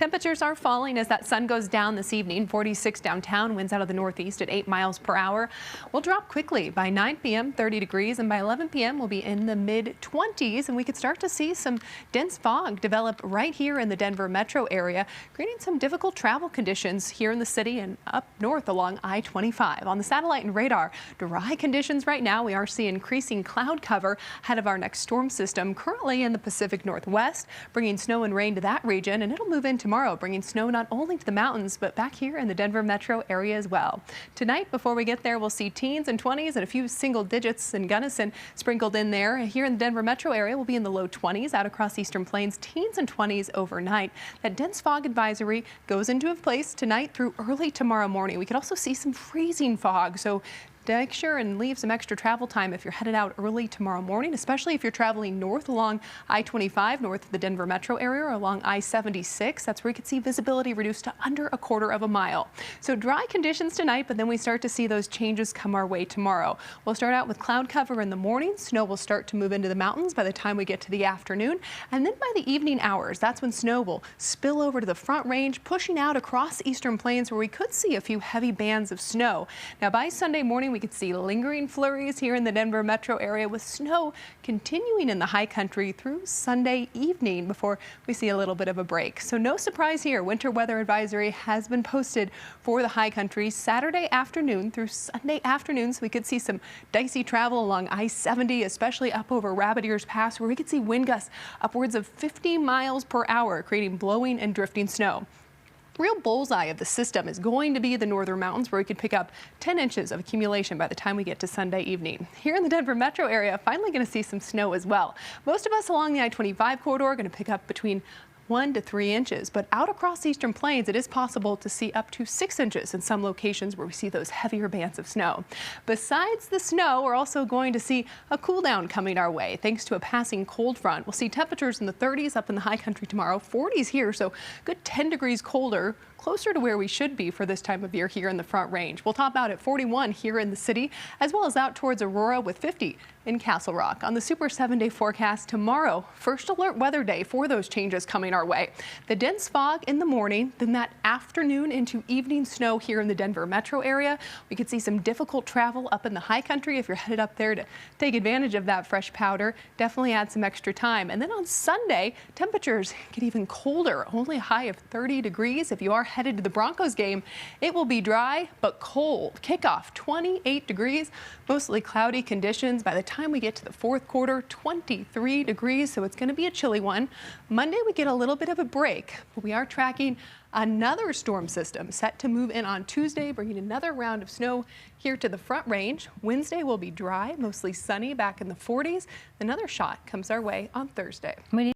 Temperatures are falling as that sun goes down this evening. 46 downtown, winds out of the northeast at 8 miles per hour. Will drop quickly by 9 p.m. 30 degrees, and by 11 p.m. we'll be in the mid-20s, and we could start to see some dense fog develop right here in the Denver metro area, creating some difficult travel conditions here in the city and up north along I-25. On the satellite and radar, dry conditions right now. We are seeing increasing cloud cover ahead of our next storm system, currently in the Pacific Northwest, bringing snow and rain to that region, and it'll move in tomorrow, bringing snow not only to the mountains, but back here in the Denver metro area as well. Tonight, before we get there, we'll see teens and 20s and a few single digits in Gunnison sprinkled in there. Here in the Denver metro area, we'll be in the low 20s. Out across eastern plains, teens and 20s overnight. That dense fog advisory goes into place tonight through early tomorrow morning. We could also see some freezing fog, so make sure and leave some extra travel time if you're headed out early tomorrow morning, especially if you're traveling north along I-25, north of the Denver metro area, or along I-76. That's where you can see visibility reduced to under a quarter of a mile. So dry conditions tonight, but then we start to see those changes come our way tomorrow. We'll start out with cloud cover in the morning. Snow will start to move into the mountains by the time we get to the afternoon. And then by the evening hours, that's when snow will spill over to the Front Range, pushing out across eastern plains where we could see a few heavy bands of snow. Now by Sunday morning, we could see lingering flurries here in the Denver metro area, with snow continuing in the high country through Sunday evening before we see a little bit of a break. So no surprise here. Winter weather advisory has been posted for the high country Saturday afternoon through Sunday afternoon. So we could see some dicey travel along I-70, especially up over Rabbit Ears Pass, where we could see wind gusts upwards of 50 miles per hour, creating blowing and drifting snow. Real bullseye of the system is going to be the northern mountains, where we could pick up 10 inches of accumulation by the time we get to Sunday evening. Here in the Denver metro area, finally going to see some snow as well. Most of us along the I-25 corridor are going to pick up between 1 to 3 inches, but out across eastern plains, it is possible to see up to 6 inches in some locations where we see those heavier bands of snow. Besides the snow, we're also going to see a cool down coming our way thanks to a passing cold front. We'll see temperatures in the 30s up in the high country tomorrow, 40s here, so good 10 degrees colder, closer to where we should be for this time of year here in the Front Range. We'll top out at 41 here in the city, as well as out towards Aurora with 50 in Castle Rock. On the Super 7-day forecast tomorrow, first alert weather day for those changes coming our way. The dense fog in the morning, then that afternoon into evening snow here in the Denver metro area. We could see some difficult travel up in the high country if you're headed up there to take advantage of that fresh powder. Definitely add some extra time. And then on Sunday, temperatures get even colder, only a high of 30 degrees. If you are headed to the Broncos game, it will be dry but cold. Kickoff 28 degrees, mostly cloudy conditions. By the time we get to the fourth quarter, 23 degrees, so it's going to be a chilly one. Monday we get a little bit of a break, but we are tracking another storm system set to move in on Tuesday, bringing another round of snow here to the Front Range. Wednesday will be dry, mostly sunny, back in the 40s. Another shot comes our way on Thursday.